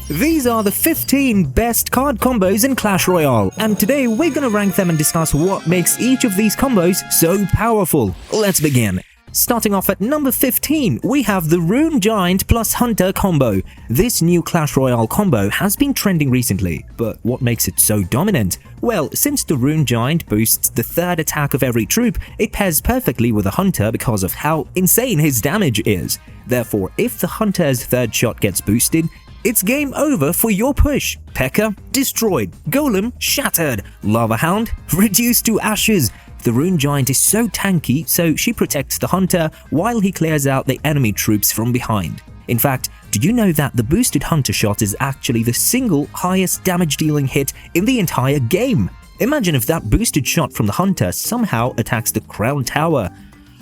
These are the 15 best card combos in Clash Royale, and today we're gonna rank them and discuss what makes each of these combos so powerful. Let's begin. Starting off at number 15, we have the Rune Giant plus Hunter combo. This new Clash Royale combo has been trending recently, but what makes it so dominant? Well, since the Rune Giant boosts the third attack of every troop, it pairs perfectly with a Hunter because of how insane his damage is. Therefore, if the Hunter's third shot gets boosted, it's game over for your push. P.E.K.K.A. destroyed, Golem shattered, Lava Hound reduced to ashes. The Rune Giant is so tanky, so she protects the Hunter while he clears out the enemy troops from behind. In fact, did you know that the boosted Hunter shot is actually the single highest damage dealing hit in the entire game? Imagine if that boosted shot from the Hunter somehow attacks the Crown Tower.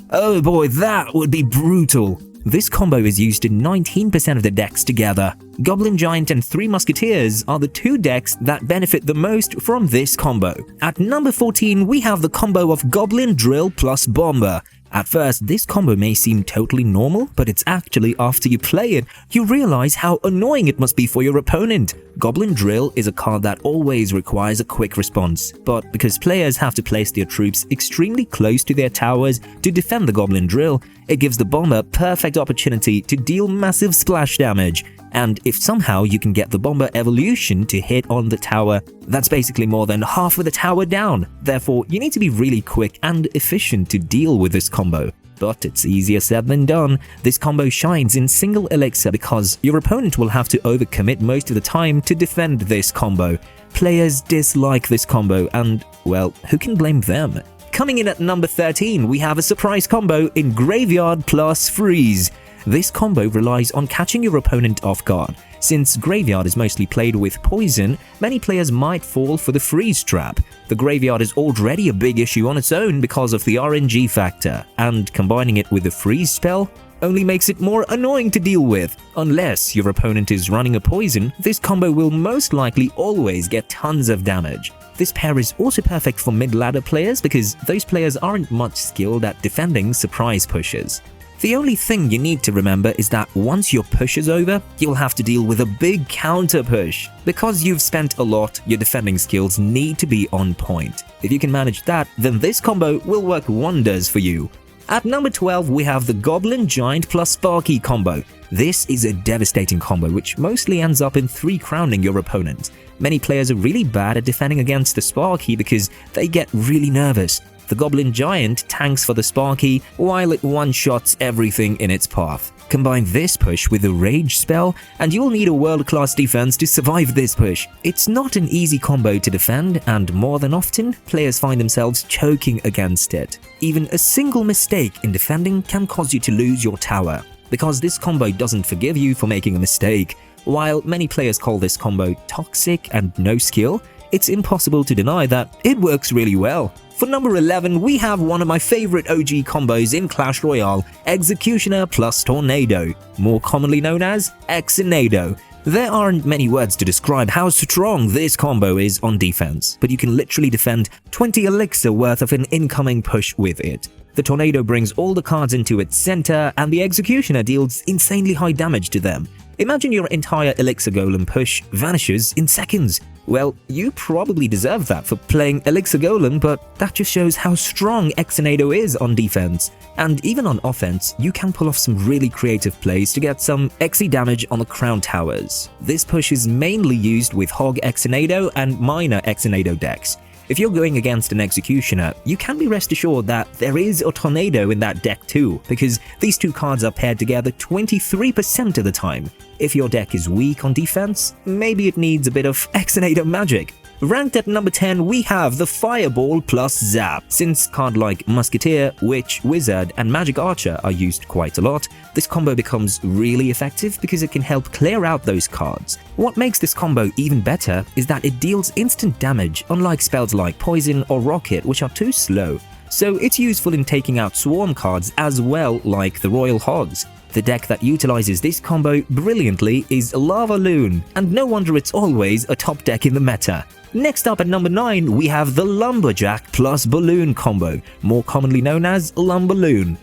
Oh boy, that would be brutal. This combo is used in 19% of the decks together. Goblin Giant and 3 Musketeers are the 2 decks that benefit the most from this combo. At number 14, we have the combo of Goblin Drill plus Bomber. At first, this combo may seem totally normal, but it's actually after you play it, you realize how annoying it must be for your opponent. Goblin Drill is a card that always requires a quick response, but because players have to place their troops extremely close to their towers to defend the Goblin Drill, it gives the Bomber perfect opportunity to deal massive splash damage. And if somehow you can get the Bomber evolution to hit on the tower, that's basically more than half of the tower down. Therefore, you need to be really quick and efficient to deal with this combo. But it's easier said than done. This combo shines in single elixir because your opponent will have to overcommit most of the time to defend this combo. Players dislike this combo and, well, who can blame them? Coming in at number 13, we have a surprise combo in Graveyard plus Freeze. This combo relies on catching your opponent off guard. Since Graveyard is mostly played with poison, many players might fall for the freeze trap. The Graveyard is already a big issue on its own because of the RNG factor, and combining it with a freeze spell only makes it more annoying to deal with. Unless your opponent is running a poison, this combo will most likely always get tons of damage. This pair is also perfect for mid-ladder players because those players aren't much skilled at defending surprise pushes. The only thing you need to remember is that once your push is over, you'll have to deal with a big counter push. Because you've spent a lot, your defending skills need to be on point. If you can manage that, then this combo will work wonders for you. At number 12, we have the Goblin Giant plus Sparky combo. This is a devastating combo which mostly ends up in 3 crowning your opponent. Many players are really bad at defending against the Sparky because they get really nervous. The Goblin Giant tanks for the Sparky while it one-shots everything in its path. Combine this push with a Rage spell and you'll need a world-class defense to survive this push. It's not an easy combo to defend and more than often, players find themselves choking against it. Even a single mistake in defending can cause you to lose your tower. Because this combo doesn't forgive you for making a mistake. While many players call this combo toxic and no skill, it's impossible to deny that it works really well. For number 11, we have one of my favorite OG combos in Clash Royale, Executioner plus Tornado, more commonly known as Exinado. There aren't many words to describe how strong this combo is on defense, but you can literally defend 20 elixir worth of an incoming push with it. The Tornado brings all the cards into its center, and the Executioner deals insanely high damage to them. Imagine your entire Elixir Golem push vanishes in seconds. Well, you probably deserve that for playing Elixir Golem, but that just shows how strong Exinado is on defense. And even on offense, you can pull off some really creative plays to get some Exi damage on the Crown Towers. This push is mainly used with Hog Exinado and Minor Exinado decks. If you're going against an Executioner, you can be rest assured that there is a Tornado in that deck too, because these 2 cards are paired together 23% of the time. If your deck is weak on defense, maybe it needs a bit of Exinado magic. Ranked at number 10, we have the Fireball plus Zap. Since cards like Musketeer, Witch, Wizard, and Magic Archer are used quite a lot, this combo becomes really effective because it can help clear out those cards. What makes this combo even better is that it deals instant damage, unlike spells like Poison or Rocket, which are too slow. So it's useful in taking out swarm cards as well, like the Royal Hogs. The deck that utilizes this combo brilliantly is Lavaloon, and no wonder it's always a top deck in the meta. Next up at number 9, we have the Lumberjack plus Balloon combo, more commonly known as Lumberloon.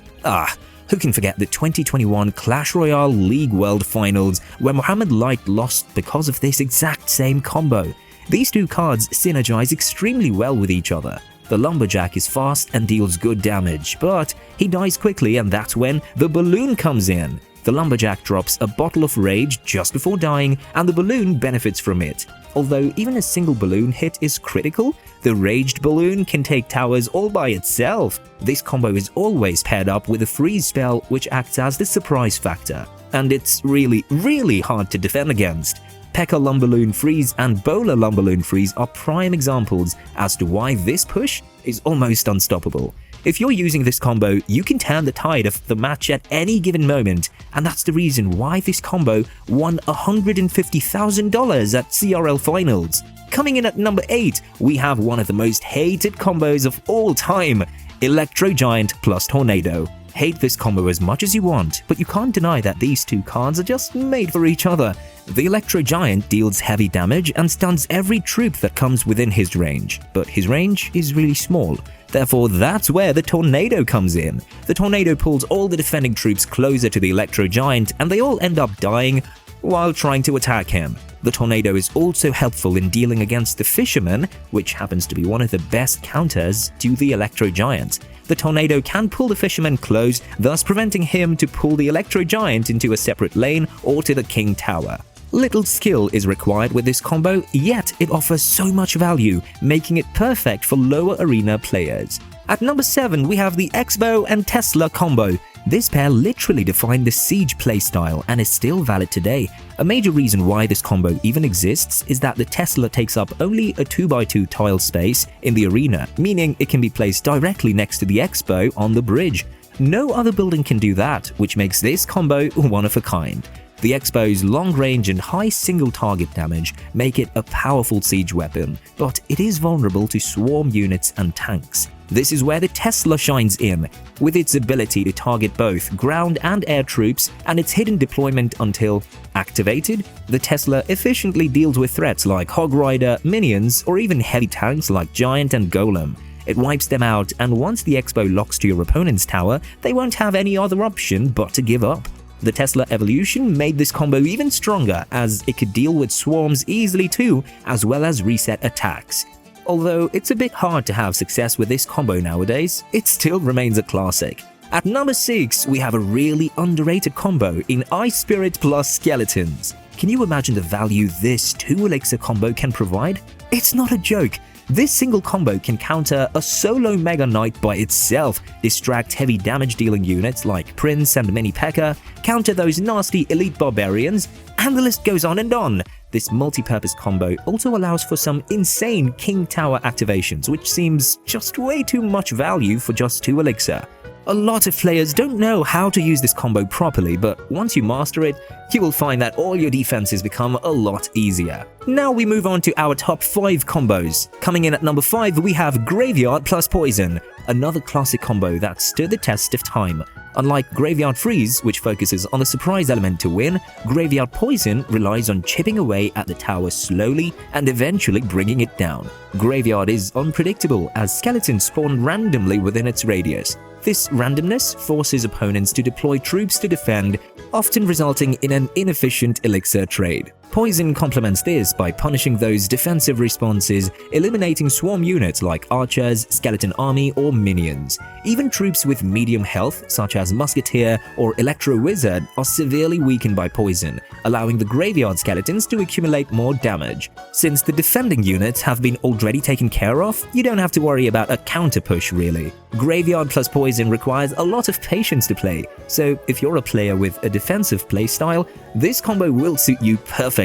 Who can forget the 2021 Clash Royale League World Finals where Mohamed Light lost because of this exact same combo? These two cards synergize extremely well with each other. The Lumberjack is fast and deals good damage, but he dies quickly, and that's when the Balloon comes in. The Lumberjack drops a bottle of rage just before dying, and the Balloon benefits from it. Although even a single balloon hit is critical, the raged balloon can take towers all by itself. This combo is always paired up with a freeze spell which acts as the surprise factor, and it's really hard to defend against. P.E.K.K.A. Lumberloon Freeze and Bowler Lumberloon Freeze are prime examples as to why this push is almost unstoppable. If you're using this combo, you can turn the tide of the match at any given moment, and that's the reason why this combo won $150,000 at CRL Finals. Coming in at number 8, we have one of the most hated combos of all time, Electro Giant plus Tornado. Hate this combo as much as you want, but you can't deny that these two cards are just made for each other. The Electro Giant deals heavy damage and stuns every troop that comes within his range, but his range is really small. Therefore, that's where the Tornado comes in. The Tornado pulls all the defending troops closer to the Electro Giant, and they all end up dying while trying to attack him. The Tornado is also helpful in dealing against the Fisherman, which happens to be one of the best counters to the Electro Giant. The Tornado can pull the Fisherman close, thus preventing him to pull the Electro Giant into a separate lane or to the King Tower. Little skill is required with this combo, yet it offers so much value, making it perfect for lower arena players. At number 7, we have the Expo and Tesla combo. This pair literally defined the Siege playstyle and is still valid today. A major reason why this combo even exists is that the Tesla takes up only a 2x2 tile space in the arena, meaning it can be placed directly next to the Expo on the bridge. No other building can do that, which makes this combo one of a kind. The Expo's long range and high single target damage make it a powerful siege weapon, but it is vulnerable to swarm units and tanks. This is where the Tesla shines in, with its ability to target both ground and air troops and its hidden deployment until activated. The Tesla efficiently deals with threats like Hog Rider, minions, or even heavy tanks like Giant and Golem. It wipes them out, and once the Expo locks to your opponent's tower, they won't have any other option but to give up. The Tesla evolution made this combo even stronger, as it could deal with swarms easily too, as well as reset attacks. Although it's a bit hard to have success with this combo nowadays, it still remains a classic. At number 6, we have a really underrated combo in Ice Spirit plus Skeletons. Can you imagine the value this 2 elixir combo can provide? It's not a joke. This single combo can counter a solo Mega Knight by itself, distract heavy damage dealing units like Prince and Mini P.E.K.K.A., counter those nasty elite barbarians, and the list goes on and on. This multi-purpose combo also allows for some insane King Tower activations, which seems just way too much value for just 2 elixir. A lot of players don't know how to use this combo properly, but once you master it, you will find that all your defenses become a lot easier. Now we move on to our top 5 combos. Coming in at number 5, we have Graveyard plus Poison, another classic combo that stood the test of time. Unlike Graveyard Freeze, which focuses on the surprise element to win, Graveyard Poison relies on chipping away at the tower slowly and eventually bringing it down. Graveyard is unpredictable, as skeletons spawn randomly within its radius. This randomness forces opponents to deploy troops to defend, often resulting in an inefficient elixir trade. Poison complements this by punishing those defensive responses, eliminating swarm units like archers, skeleton army, or minions. Even troops with medium health, such as Musketeer or Electro Wizard, are severely weakened by poison, allowing the graveyard skeletons to accumulate more damage. Since the defending units have been already taken care of, you don't have to worry about a counter push really. Graveyard plus Poison requires a lot of patience to play, so if you're a player with a defensive playstyle, this combo will suit you perfectly.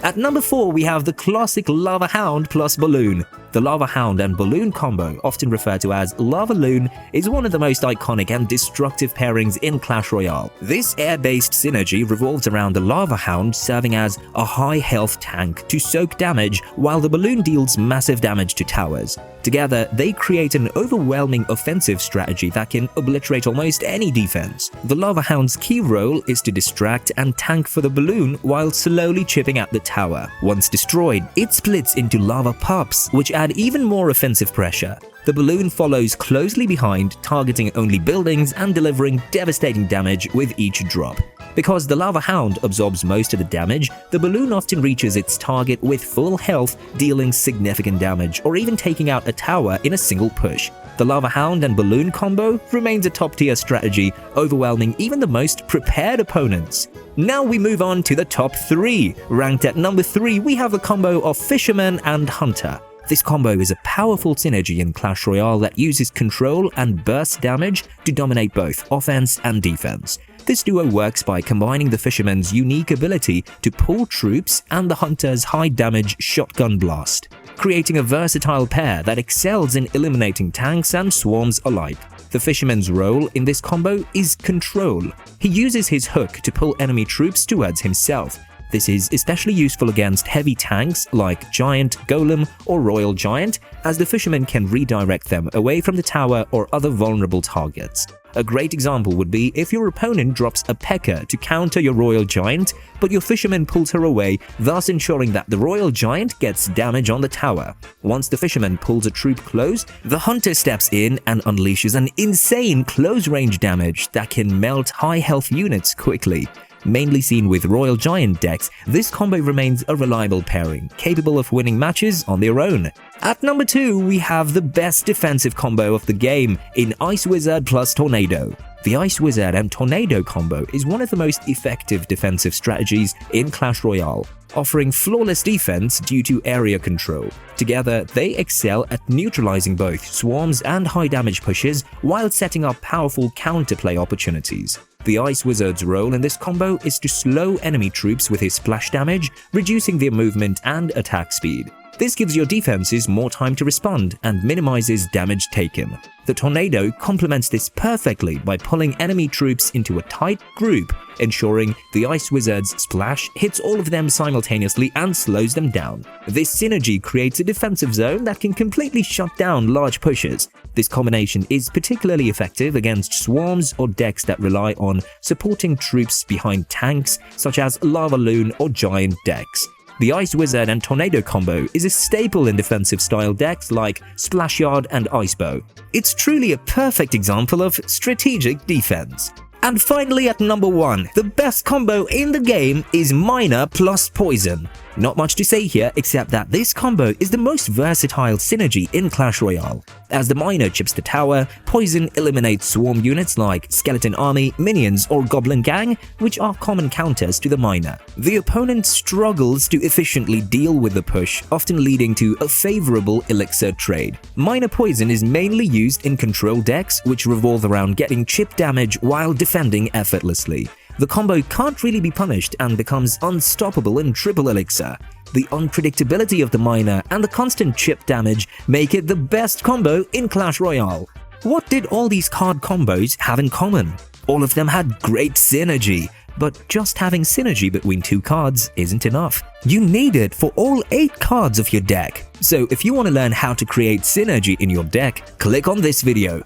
At number 4, we have the classic Lava Hound plus Balloon. The Lava Hound and Balloon combo, often referred to as Lavaloon, is one of the most iconic and destructive pairings in Clash Royale. This air-based synergy revolves around the Lava Hound serving as a high-health tank to soak damage, while the Balloon deals massive damage to towers. Together, they create an overwhelming offensive strategy that can obliterate almost any defense. The Lava Hound's key role is to distract and tank for the Balloon while slowly chipping at the tower. Once destroyed, it splits into lava pups, which add even more offensive pressure. The balloon follows closely behind, targeting only buildings and delivering devastating damage with each drop. Because the Lava Hound absorbs most of the damage, the balloon often reaches its target with full health, dealing significant damage or even taking out a tower in a single push. The Lava Hound and Balloon combo remains a top-tier strategy, overwhelming even the most prepared opponents. Now we move on to the top 3. Ranked at number 3, we have the combo of Fisherman and Hunter. This combo is a powerful synergy in Clash Royale that uses control and burst damage to dominate both offense and defense. This duo works by combining the Fisherman's unique ability to pull troops and the Hunter's high-damage shotgun blast, creating a versatile pair that excels in eliminating tanks and swarms alike. The Fisherman's role in this combo is control. He uses his hook to pull enemy troops towards himself. This is especially useful against heavy tanks like Giant, Golem, or Royal Giant, as the Fisherman can redirect them away from the tower or other vulnerable targets. A great example would be if your opponent drops a P.E.K.K.A. to counter your Royal Giant, but your Fisherman pulls her away, thus ensuring that the Royal Giant gets damage on the tower. Once the Fisherman pulls a troop close, the Hunter steps in and unleashes an insane close-range damage that can melt high-health units quickly. Mainly seen with Royal Giant decks, this combo remains a reliable pairing, capable of winning matches on their own. At number 2, we have the best defensive combo of the game in Ice Wizard plus Tornado. The Ice Wizard and Tornado combo is one of the most effective defensive strategies in Clash Royale, offering flawless defense due to area control. Together, they excel at neutralizing both swarms and high-damage pushes while setting up powerful counterplay opportunities. The Ice Wizard's role in this combo is to slow enemy troops with his splash damage, reducing their movement and attack speed. This gives your defenses more time to respond and minimizes damage taken. The Tornado complements this perfectly by pulling enemy troops into a tight group, ensuring the Ice Wizard's splash hits all of them simultaneously and slows them down. This synergy creates a defensive zone that can completely shut down large pushes. This combination is particularly effective against swarms or decks that rely on supporting troops behind tanks such as Lavaloon or Giant decks. The Ice Wizard and Tornado combo is a staple in defensive style decks like Splash Yard and Icebow. It's truly a perfect example of strategic defense. And finally at number 1, the best combo in the game is Miner plus Poison. Not much to say here except that this combo is the most versatile synergy in Clash Royale. As the Miner chips the tower, Poison eliminates swarm units like Skeleton Army, Minions, or Goblin Gang, which are common counters to the Miner. The opponent struggles to efficiently deal with the push, often leading to a favorable elixir trade. Miner Poison is mainly used in control decks, which revolve around getting chip damage while defending effortlessly. The combo can't really be punished and becomes unstoppable in triple elixir. The unpredictability of the Miner and the constant chip damage make it the best combo in Clash Royale. What did all these card combos have in common? All of them had great synergy, but just having synergy between 2 cards isn't enough. You need it for all 8 cards of your deck. So if you want to learn how to create synergy in your deck, click on this video.